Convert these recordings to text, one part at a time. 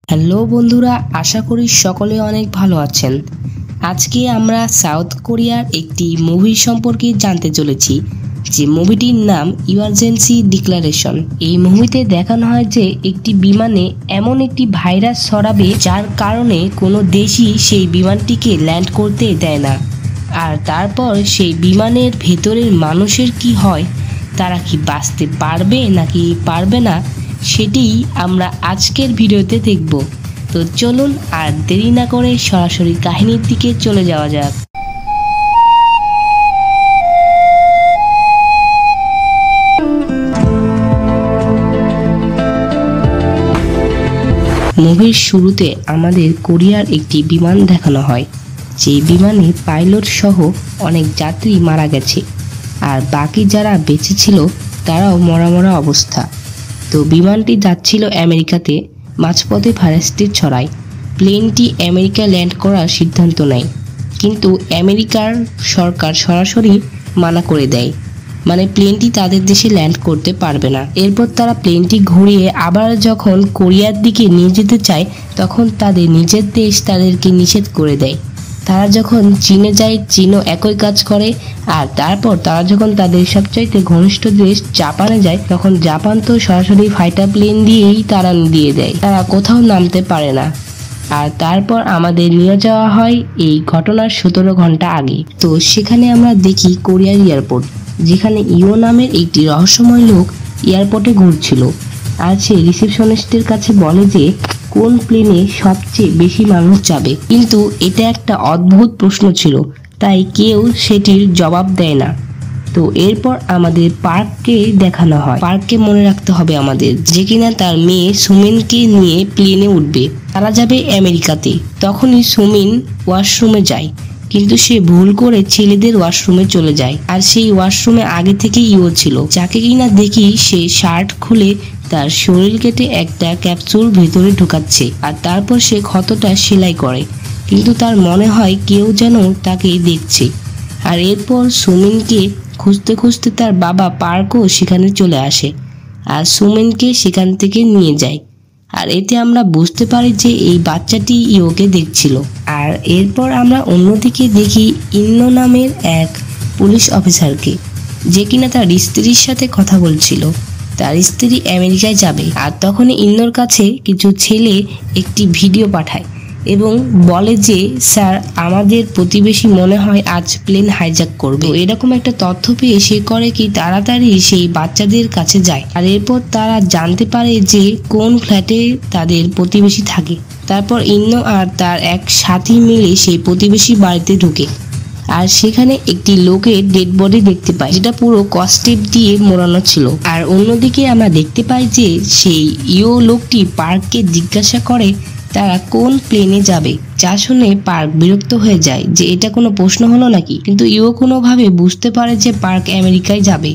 Hello বন্ধুরা, আশা করি সকলে অনেক ভালো আছেন। আজকে আমরা সাউথ কোরিয়ার একটি মুভি সম্পর্কে জানতে চলেছি, যে মুভিটির নাম ইমার্জেন্সি ডিক্লারেশন। এই মুভিতে দেখানো হয় যে একটি বিমানে এমন একটি ভাইরাস ছড়াবে যার কারণে কোনো দেশই সেই বিমানটিকে ল্যান্ড করতে দেয় না। আর তারপর সেই বিমানের ভেতরের মানুষের কি হয়, তারা কি বাঁচতে পারবে নাকি পারবে না, সেটিই আমরা আজকের ভিডিওতে দেখব। তো চলুন আর দেরি না করে সরাসরি কাহিনীর দিকে চলে যাওয়া যাক। মুভির শুরুতে আমাদের কোরিয়ার একটি বিমান দেখানো হয়, যে বিমানে পাইলট সহ অনেক যাত্রী মারা গেছে, আর বাকি যারা বেঁচে ছিল তারাও মরা অবস্থা। তো বিমানটি যাচ্ছিল আমেরিকাতে, মাঝপথে ভাইরাসটি ছড়ায়। প্লেনটি আমেরিকা ল্যান্ড করার সিদ্ধান্ত নেয়, কিন্তু আমেরিকার সরকার সরাসরি মানা করে দেয়, মানে প্লেনটি তাদের দেশে ল্যান্ড করতে পারবে না। এরপর তারা প্লেনটি ঘুরিয়ে আবার যখন কোরিয়ার দিকে নিয়ে যেতে চায়, তখন তাদের নিজের দেশ তাদেরকে নিষেধ করে দেয়। তারা যখন চীনে যায়, চীনও একই কাজ করে। আর তারপর তারা যখন তাদের সবচাইতে ঘনিষ্ঠ দেশ জাপানে যায়, তখন জাপান তো সরাসরি ফাইটার প্লেন দিয়েই তারা দিয়ে দেয়, তারা কোথাও নামতে পারে না। আর তারপর আমাদের নিয়ে যাওয়া হয় এই ঘটনার 17 ঘন্টা আগে। তো সেখানে আমরা দেখি কোরিয়ার এয়ারপোর্ট, যেখানে ইও নামের একটি রহস্যময় লোক এয়ারপোর্টে ঘুরছিল। আর সে রিসেপশনিস্টের কাছে বলে যে কোন প্লেনে সবচেয়ে বেশি মানুষ যাবে, কিন্তু এটা একটা অদ্ভুত প্রশ্ন ছিল, তাই কেউ সেটির জবাব দেয় না। তো এরপর আমাদের পার্ককে দেখানো হয়। পার্ককে মনে রাখতে হবে আমাদের, যে কিনা তার মেয়ে সুমিনকে নিয়ে প্লেনে উঠবে, তারা যাবে আমেরিকাতে। তখনই সুমিন ওয়াশরুমে যায়, কিন্তু সে ভুল করে ছেলেদের ওয়াশরুমে চলে যায়। আর সেই ওয়াশরুমে আগে থেকে ইও ছিল, যাকে কিনা দেখি সে শার্ট খুলে তার শরীর কেটে একটা ক্যাপসুল ভেতরে ঢুকাচ্ছে, আর তারপর সে ক্ষতটা সেলাই করে, কিন্তু তার মনে হয় কেউ যেন তাকে দেখছে। আর এরপর সুমিনকে খুঁজতে খুঁজতে তার বাবা পার্কও সেখানে চলে আসে, আর সুমিনকে সেখান থেকে নিয়ে যায়। আর এতে আমরা বুঝতে পারি যে এই বাচ্চাটি ইওকে দেখছিল। আর এরপর আমরা অন্যদিকে দেখি ইন্ন নামের এক পুলিশ অফিসারকে, যে কিনা তার স্ত্রীর সাথে কথা বলছিল। তার স্ত্রী আমেরিকায় যাবে, আর তখনই ইন্নর কাছে কিছু ছেলে একটি ভিডিও পাঠায় এবং বলে যে স্যার, আমাদের প্রতিবেশী মনে হয় আজ প্লেন হাইজ্যাক করবে। এরকম একটা তথ্য পেয়ে সে করে কি তাড়াতাড়ি সেই বাচ্চাদের কাছে যায়। আর এরপর তারা জানতে পারে যে কোন ফ্ল্যাটে তাদের প্রতিবেশী থাকে। তারপর ইন্ন আর তার এক সাথী মিলে সেই প্রতিবেশী বাড়িতে ঢুকে, আর সেখানে একটি লোকের ডেড বডি দেখতে পাই, যেটা পুরো কস্টেপ দিয়ে মোড়ানো ছিল। আর অন্যদিকে আমরা দেখতে পাই যে সেই ইও লোকটি পার্ককে জিজ্ঞাসা করে তারা কোন প্লেনে যাবে, যা শুনে পার্ক বিরক্ত হয়ে যায় যে এটা কোনো প্রশ্ন হলো নাকি। কিন্তু ইও কোনোভাবে বুঝতে পারে যে পার্ক আমেরিকায় যাবে,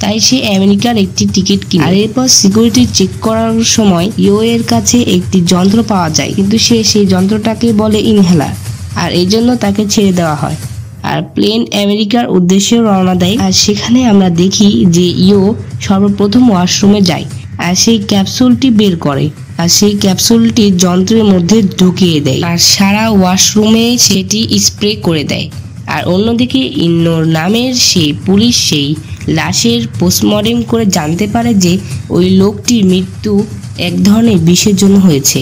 তাই সে আমেরিকার একটি টিকিট কিনে। আর এরপর সিকিউরিটি চেক করার সময় ইও এর কাছে একটি যন্ত্র পাওয়া যায়, কিন্তু সে সেই যন্ত্রটাকে বলে ইনহেলার, আর এই জন্য তাকে ছেড়ে দেওয়া হয়। আর প্লেন আমেরিকার উদ্দেশ্যে রওনা দেয়। আর সেখানে আমরা দেখি যে ইও সর্বপ্রথম ওয়াশরুমে যায়, আর সেই ক্যাপসুলটি বের করে, আর সেই ক্যাপসুলটি যন্ত্রের মধ্যে ঢুকিয়ে দেয়, আর সারা ওয়াশরুমে সেটি স্প্রে করে দেয়। আর অন্যদিকে ইন্নোর নামের সেই পুলিশ সেই লাশের পোস্টমর্টেম করে জানতে পারে যে ওই লোকটির মৃত্যু এক ধরনের বিষের জন্য হয়েছে।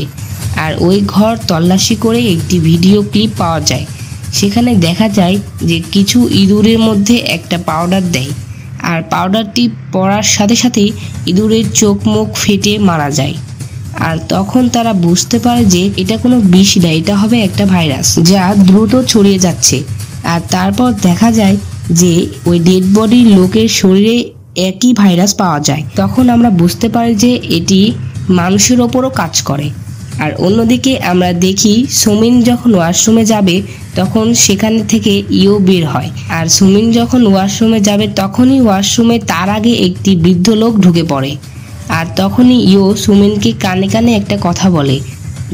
আর ওই ঘর তল্লাশি করে একটি ভিডিও ক্লিপ পাওয়া যায়, সেখানে দেখা যায় যে কিছু ইঁদুরের মধ্যে একটা পাউডার দেয়, আর পাউডারটি পড়ার সাথে সাথেই ইঁদুরের চোখ মুখ ফেটে মারা যায়। আর তখন তারা বুঝতে পারে যে এটা কোনো বিষ না, এটা হবে একটা ভাইরাস যা দ্রুত ছড়িয়ে যাচ্ছে। আর তারপর দেখা যায় যে ওই ডেড বডির লোকের শরীরে একই ভাইরাস পাওয়া যায়। তখন আমরা বুঝতে পারি যে এটি মানুষের ওপরও কাজ করে। আর অন্যদিকে আমরা দেখি সুমিন যখন ওয়াশরুমে যাবে, তখন সেখানে থেকে ইও বের হয়। আর সুমিন যখন ওয়াশরুমে যাবে, তখনই ওয়াশরুমে তার আগে একটি বৃদ্ধ লোক ঢুকে পড়ে। আর তখনই ইও সুমিনকে কানে কানে একটা কথা বলে,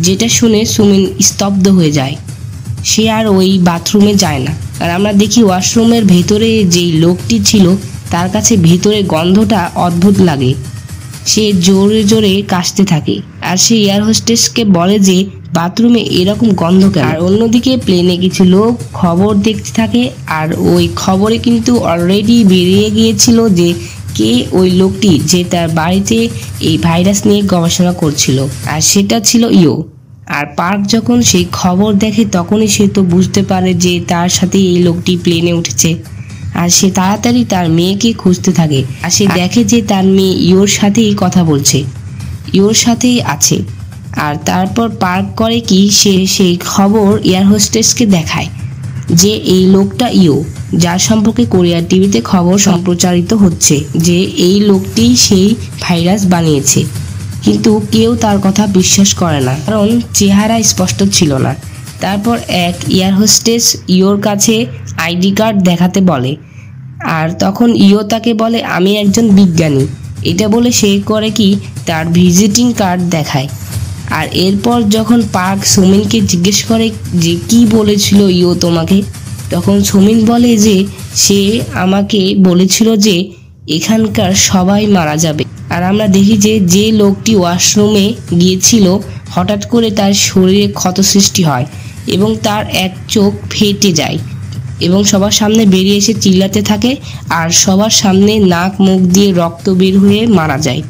যেটা শুনে সুমিন স্তব্ধ হয়ে যায়, সে আর ওই বাথরুমে যায় না। আর আমরা দেখি ওয়াশরুমের ভেতরে যেই লোকটি ছিল, তার কাছে ভেতরে গন্ধটা অদ্ভুত লাগে। সে জোরে জোরে কাশতে থাকে আর সে এয়ার হোস্টেসকে বলে যে বাথরুমে এরকম গন্ধ কেন। আর অন্যদিকে প্লেনে কিছু লোক খবর দেখতে থাকে আর ওই খবরে কিন্তু অলরেডি বেরিয়ে গিয়েছিল যে কে ওই লোকটি যে তার বাড়িতে এই ভাইরাস নিয়ে গবেষণা করছিল, আর সেটা ছিল ইও। আর পার্ক যখন সেই খবর দেখে তখনই সে তো বুঝতে পারে যে তার সাথে এই লোকটি প্লেনে উঠেছে, আর সে তাড়াতাড়ি তার মেয়েকে খুঁজতে থাকে। আর সে দেখে যে তার মেয়ে ইওর সাথেই কথা বলছে, ইওর সাথেই আছে। আর তারপর পার্ক করে কি, সে সেই খবর এয়ার হোস্টেসকে দেখায় যে এই লোকটা ইও, যার সম্পর্কে কোরিয়ার টিভিতে খবর সম্প্রচারিত হচ্ছে যে এই লোকটি সেই ভাইরাস বানিয়েছে। কিন্তু কেউ তার কথা বিশ্বাস করে না, কারণ চেহারা স্পষ্ট ছিল না। তারপর এক এয়ার হোস্টেস ইওর কাছে আইডি কার্ড দেখাতে বলে, আর তখন ইও তাকে বলে আমি একজন বিজ্ঞানী। এটা বলে সে করে কি তার ভিজিটিং কার্ড দেখায়। আর এরপর যখন পার্ক সুমিনকে জিজ্ঞেস করে যে কি বলেছিল ইও তোমাকে, তখন সুমিন বলে যে সে আমাকে বলেছিল যে এখানকার সবাই মারা যাবে। আর আমরা দেখি যে যে লোকটি ওয়াশরুমে গিয়েছিল হঠাৎ করে তার শরীরে ক্ষত সৃষ্টি হয় এবং তার এক চোখ ফেটে যায় এবং সবার সামনে বেরিয়ে এসে চিল্লাতে থাকে, আর সবার সামনে নাক মুখ দিয়ে রক্ত বের হয়ে মারা যায়।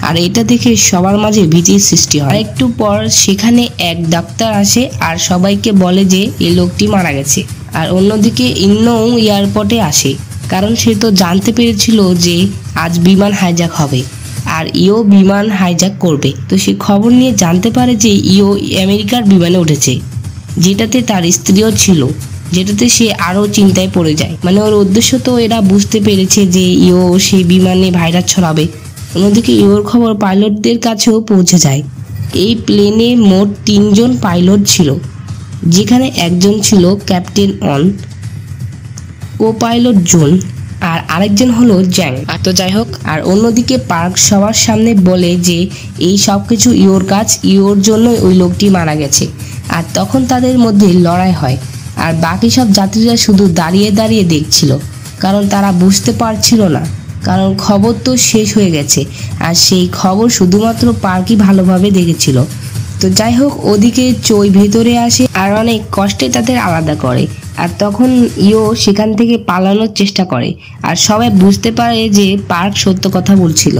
আর এটা দেখে সবার মাঝে ভীতির সৃষ্টি হয়। একটু পর সেখানে এক ডাক্তার আসে আর সবাইকে বলে যে এই লোকটি মারা গেছে। আর অন্যদিকে ইন্নও এয়ারপোর্টে আসে, কারণ সে তো জানতে পেরেছিল যে আজ বিমান হাইজ্যাক হবে আর ইও বিমান হাইজ্যাক করবে। তো সে খবর নিয়ে জানতে পারে যে ইও আমেরিকার বিমানে উঠেছে, যেটাতে তার স্ত্রীও ছিল, যেটাতে সে আরও চিন্তায় পড়ে যায়। মানে ওর উদ্দেশ্য তো এরা বুঝতে পেরেছে যে ইও সেই বিমানে ভাইরাস ছড়াবে। অন্যদিকে ইওর খবর পাইলটদের কাছেও পৌঁছে যায়। এই প্লেনে মোট 3 জন পাইলট ছিল, যেখানে একজন ছিল ক্যাপ্টেন অন, কো পাইলট জোন, আর আরেকজন হলো জ্যাং। আর তো যাই হোক, আর অন্যদিকে পার্ক সবার সামনে বলে যে এই সব কিছু ইওর কাজ, ইওর জন্যই ওই লোকটি মারা গেছে। আর তখন তাদের মধ্যে লড়াই হয়, আর বাকি সব যাত্রীরা শুধু দাঁড়িয়ে দাঁড়িয়ে দেখছিল, কারণ তারা বুঝতে পারছিল না, কারণ খবর তো শেষ হয়ে গেছে আর সেই খবর শুধুমাত্র পার্কই ভালোভাবে দেখেছিল। তো যাই হোক, ওদিকে চই ভেতরে আসে আর অনেক কষ্টে তাদের আলাদা করে। আর তখন ইও সেখান থেকে পালানোর চেষ্টা করে, আর সবাই বুঝতে পারে যে পার্ক সত্য কথা বলছিল,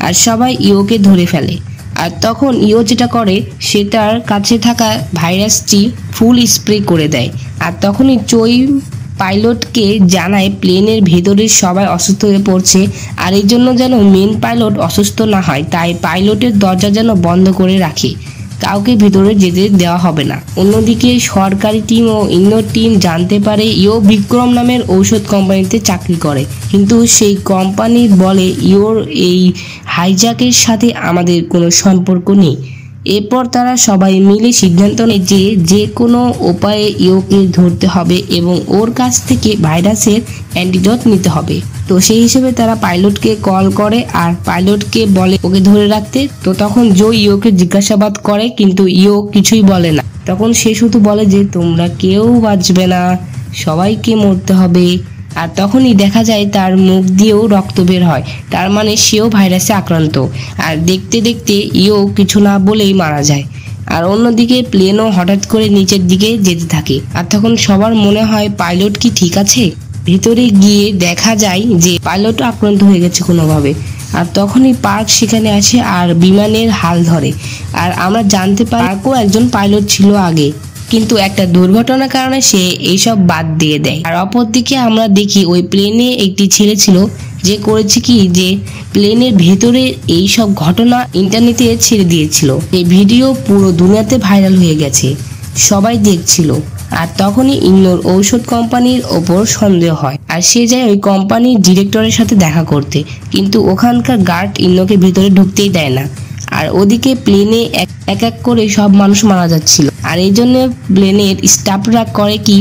আর সবাই ইওকে ধরে ফেলে। আর তখন ইও যেটা করে, সে তার কাছে থাকা ভাইরাসটি ফুল স্প্রে করে দেয়। আর তখনই চই পাইলটকে জানায় প্লেনের ভেতরের সবাই অসুস্থ হয়ে পড়ছে, আর এই জন্য যেন মেন পাইলট অসুস্থ না হয়, তাই পাইলটের দরজা যেন বন্ধ করে রাখে, কাউকে ভেতরে যেতে দেওয়া হবে না। অন্যদিকে সরকারি টিম ও ইন্নোর টিম জানতে পারে ইও বিক্রম নামের ঔষধ কোম্পানিতে চাকরি করে, কিন্তু সেই কোম্পানি বলে ইওর এই হাইজ্যাকের সাথে আমাদের কোনো সম্পর্ক নেই। এরপর তারা সবাই মিলে সিদ্ধান্ত নেয় যে যে কোনো উপায়ে ইওকে ধরতে হবে এবং ওর কাছ থেকে ভাইরাসের অ্যান্টিডোট নিতে হবে। তো সেই হিসেবে তারা পাইলটকে কল করে আর পাইলটকে বলে ওকে ধরে রাখতে। তো তখন জো ইওকে জিজ্ঞাসাবাদ করে, কিন্তু ইও কিছুই বলে না। তখন সে শুধু বলে যে তোমরা কেউ বাঁচবে না, সবাইকে মরতে হবে। আর তখনই দেখা যায় তার মুখ দিয়েও রক্ত বের হয়, তার মানে সেও ভাইরাসে আক্রান্ত। আর দেখতে দেখতে ইও কিছু না বলেই মারা যায়। আর অন্যদিকে প্লেনও হঠাৎ করে নিচের দিকে যেতে থাকে, আর তখন সবার মনে হয় পাইলট কি ঠিক আছে। ভেতরে গিয়ে দেখা যায় যে পাইলটও আক্রান্ত হয়ে গেছে কোনোভাবে। আর তখনই পার্ক সেখানে আসে আর বিমানের হাল ধরে। আর আমরা জানতে পারি পার্কও একজন পাইলট ছিল আগে, কিন্তু একটা দুর্ঘটনার কারণে সে এইসব বাদ দিয়ে দেয়। আর অপরদিকে আমরা দেখি ওই প্লেনে একটি ছেলে ছিল যে করেছে কি, যে প্লেনের ভেতরে এই সব ঘটনা ইন্টারনেটে ছেড়ে দিয়েছিল। এই ভিডিও পুরো দুনিয়াতে ভাইরাল হয়ে গেছে, সবাই দেখছিল। আর তখনই ইন্নোর ঔষধ কোম্পানির ওপর সন্দেহ হয়, আর সে যায় ওই কোম্পানির ডিরেক্টরের সাথে দেখা করতে, কিন্তু ওখানকার গার্ড ইন্নোকে ভেতরে ঢুকতেই দেয় না। আর ওদিকে প্লেনে এক এক করে সব মানুষ মারা যাচ্ছিল, আর এই জন্য প্লেনের স্টাফরা করে কি,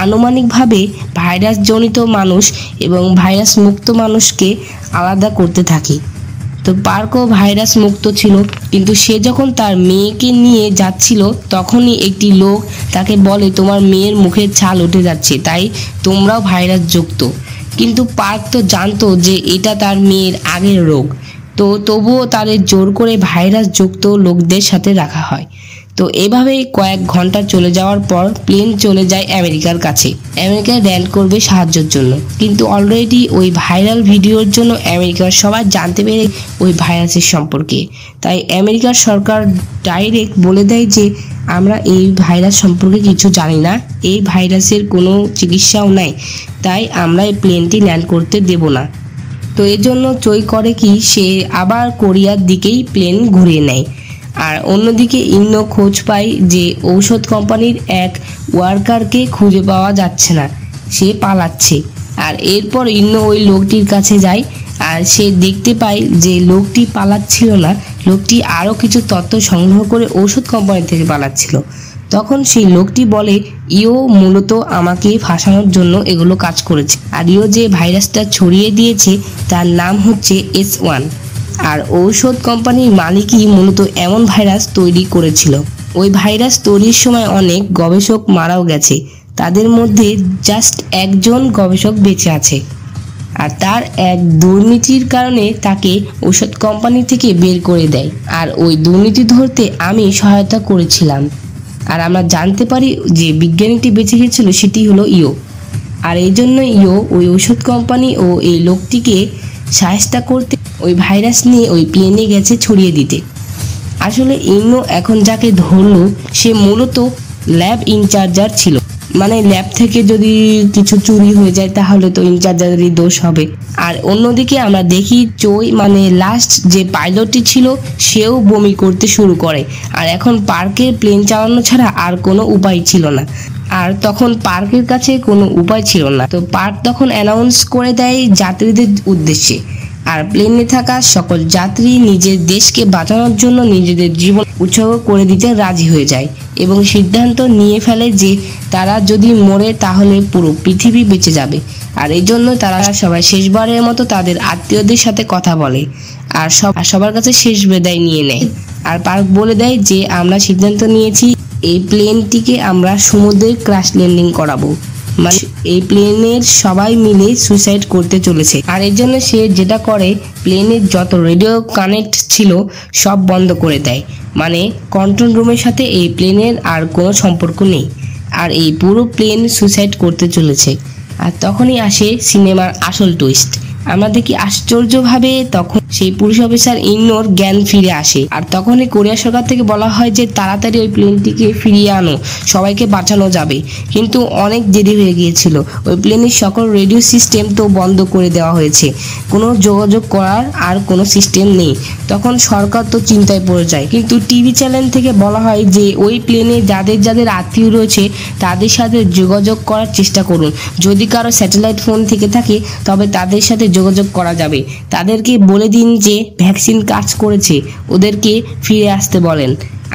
আনুমানিকভাবে ভাইরাস জনিত মানুষ এবং ভাইরাস মুক্ত মানুষকে আলাদা করতে থাকে। তো পার্কও ভাইরাস মুক্ত ছিল, কিন্তু সে যখন তার মেয়েকে নিয়ে যাচ্ছিল তখনই একটি লোক তাকে বলে তোমার মেয়ের মুখের ছাল উঠে যাচ্ছে, তাই তোমরাও ভাইরাস যুক্ত। কিন্তু পার্ক তো জানতো যে এটা তার মেয়ের আগের রোগ, তো তবুও তাদের জোর করে ভাইরাস যুক্ত লোকদের সাথে রাখা হয়। তো এভাবেই কয়েক ঘন্টা চলে যাওয়ার পর প্লেন চলে যায় আমেরিকার কাছে, আমেরিকায় ল্যান্ড করবে সাহায্যের জন্য। কিন্তু অলরেডি ওই ভাইরাল ভিডিওর জন্য আমেরিকার সবাই জানতে পেরে ওই ভাইরাসের সম্পর্কে। তাই আমেরিকার সরকার ডাইরেক্ট বলে দেয় যে আমরা এই ভাইরাস সম্পর্কে কিছু জানি না, এই ভাইরাসের কোনো চিকিৎসাও নাই, তাই আমরা এই প্লেনটি ল্যান্ড করতে দেব না। তো এর জন্য চই করে কি, সে আবার কোরিয়ার দিকেই প্লেন ঘুরিয়ে নেয়। আর অন্যদিকে ইন্নো খোঁজ পায় যে ঔষধ কোম্পানির এক ওয়ার্কারকে খুঁজে পাওয়া যাচ্ছে না, সে পালাচ্ছে। আর এরপর ইন্নো ওই লোকটির কাছে যায়, আর সে দেখতে পায় যে লোকটি পালাচ্ছিল না, লোকটি আরও কিছু তথ্য সংগ্রহ করে ঔষধ কোম্পানি থেকে পালাচ্ছিল। তখন সেই লোকটি বলে ইও মূলত আমাকে ফাঁসানোর জন্য এগুলো কাজ করেছে, আর ইও যে ভাইরাসটা ছড়িয়ে দিয়েছে তার নাম হচ্ছে S1। আর ঔষধ কোম্পানির মালিকই মূলত এমন ভাইরাস তৈরি করেছিল। ওই ভাইরাস তৈরির সময় অনেক গবেষক মারাও গেছে, তাদের মধ্যে জাস্ট একজন গবেষক বেঁচে আছে। আর তার এক দুর্নীতির কারণে তাকে ঔষধ কোম্পানি থেকে বের করে দেয়। আর ওই দুর্নীতি ধরতে আমি সহায়তা করেছিলাম। আর আমরা জানতে পারি যে বিজ্ঞানীটি বেঁচে গেছিল সেটি হলো ইও। আর এই জন্য ইও ওই ঔষধ কোম্পানি ও এই লোকটিকে সাহায্য করতে ওই ভাইরাস নিয়ে ওই প্লেনে গেছে ছড়িয়ে দিতে। আসলে ইন্নো এখন যাকে ধরলো সে মূলত ল্যাব ইনচার্জার ছিল, মানে ল্যাব থেকে যদি কিছু চুরি হয়ে যায় তাহলে তো ইনচার্জারেরই দোষ হবে। আর অন্যদিকে আমরা দেখি চই মানে লাস্ট যে পাইলটটি ছিল সেও বমি করতে শুরু করে। আর এখন পার্কে প্লেন চালানো ছাড়া আর কোনো উপায় ছিল না, আর তখন পার্কের কাছে কোনো উপায় ছিল না। তো পার্ক তখন অ্যানাউন্স করে দেয় যাত্রীদের উদ্দেশ্যে, আর প্লেনে থাকা সকল যাত্রী নিজের দেশকে বাঁচানোর জন্য নিজেদের জীবন উৎসর্গ করে দিতে রাজি হয়ে যায় এবং সিদ্ধান্ত নিয়ে ফেলে যে তারা যদি মরে তাহলে পুরো পৃথিবী বেঁচে যাবে। আর এই জন্য তারা সবাই শেষবারের মতো তাদের আত্মীয়দের সাথে কথা বলে আর সবার কাছে শেষ বিদায় নিয়ে নেয়। আর পার্ক বলে দেয় যে আমরা সিদ্ধান্ত নিয়েছি এই প্লেনটিকে আমরা সমুদ্রে ক্র্যাশ ল্যান্ডিং করাবো, মানে এই প্লেনের সবাই মিলে সুইসাইড করতে চলেছে। আর এর জন্য সে যেটা করে, প্লেনের যত রেডিও কানেক্ট ছিল সব বন্ধ করে দেয়, মানে কন্ট্রোল রুমের সাথে এই প্লেনের আর কোনো সম্পর্ক নেই। আর এই পুরো প্লেন সুইসাইড করতে চলেছে। আর তখনই আসে সিনেমার আসল টুইস্ট। আমরা দেখি আশ্চর্যভাবে তখন সেই পুলিশ অফিসার ইন্নোর জ্ঞান ফিরে আসে। আর তখনই কোরিয়া সরকার থেকে বলা হয় যে তাড়াতাড়ি ওই প্লেনটিকে ফিরিয়ে আনো, সবাইকে বাঁচানো যাবে। কিন্তু অনেক দেরি হয়ে গিয়েছিল, ওই প্লেনের সকল রেডিও সিস্টেম তো বন্ধ করে দেওয়া হয়েছে, কোনো যোগাযোগ করার আর কোনো সিস্টেম নেই। তখন সরকার তো চিন্তায় পড়ে যায়, কিন্তু টিভি চ্যানেল থেকে বলা হয় যে ওই প্লেনে যাদের যাদের আত্মীয় রয়েছে তাদের সাথে যোগাযোগ করার চেষ্টা করুন, যদি কারো স্যাটেলাইট ফোন থেকে থাকে তবে তাদের সাথে যোগাযোগ করা যাবে। তাদেরকে বলে দিন যে ভ্যাকসিন কাজ করেছে, ওদেরকে ফিরে আসতে বলেন।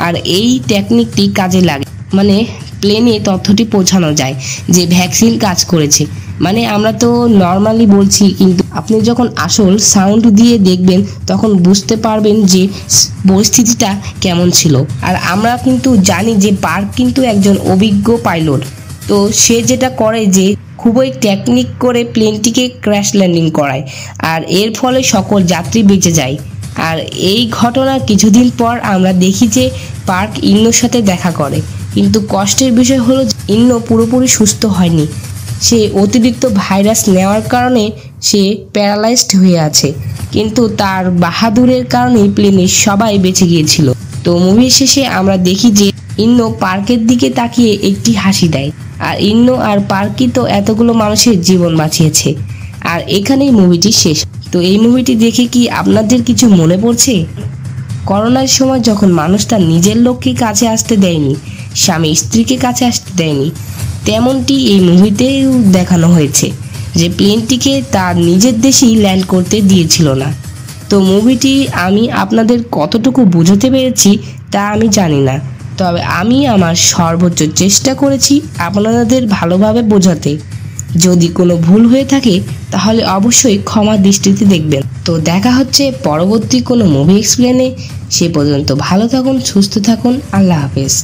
আর এই টেকনিকটি কাজে লাগে, মানে প্লেনে তথ্যটি পৌঁছানো যায় যে ভ্যাকসিন কাজ করেছে। মানে আমরা তো নর্মালি বলছি, কিন্তু আপনি যখন আসল সাউন্ড দিয়ে দেখবেন তখন বুঝতে পারবেন যে পরিস্থিতিটা কেমন ছিল। আর আমরা কিন্তু জানি যে পার্ক কিন্তু একজন অভিজ্ঞ পাইলট, তো সে যেটা করে যে খুবই টেকনিক করে প্লেনটিকে ক্র্যাশ ল্যান্ডিং করায়, আর এর ফলে সকল যাত্রী বেঁচে যায়। আর এই ঘটনার কিছুদিন পর আমরা দেখি যে পার্ক ইন্নোর সাথে দেখা করে, কিন্তু কষ্টের বিষয় হলো ইন্নো পুরোপুরি সুস্থ হয়নি। সে অতিরিক্ত ভাইরাস নেওয়ার কারণে সে প্যারালাইজড হয়ে আছে, কিন্তু তার বাহাদুরের কারণেই প্লেনের সবাই বেঁচে গিয়েছিল। তো মুভির শেষে আমরা দেখি যে ইন্নো পার্কের দিকে তাকিয়ে একটি হাসি দেয়, আর ইন্নো আর পার্কই তো এতগুলো মানুষের জীবন বাঁচিয়েছে। আর এখানেই মুভিটি শেষ। তো এই মুভিটি দেখে কি আপনাদের কিছু মনে পড়ছে? করোনার সময় যখন মানুষ তার নিজের লোককে কাছে আসতে দেয়নি, স্বামী স্ত্রীকে কাছে আসতে দেয়নি, তেমনটি এই মুভিতেও দেখানো হয়েছে যে প্লেনটিকে তার নিজের দেশেই ল্যান্ড করতে দিয়েছিল না। তো মুভিটি আমি আপনাদের কতটুকু বোঝাতে পেরেছি তা আমি জানি না, তবে আমি আমার সর্বোচ্চ চেষ্টা করেছি আপনাদের ভালোভাবে বোঝাতে। যদি কোনো ভুল হয়ে থাকে তাহলে অবশ্যই ক্ষমা দৃষ্টিতে দেখবেন। তো দেখা হচ্ছে পরবর্তী কোনো মুভি এক্সপ্লেনে। সে পর্যন্ত ভালো থাকুন, সুস্থ থাকুন, আল্লাহ হাফেজ।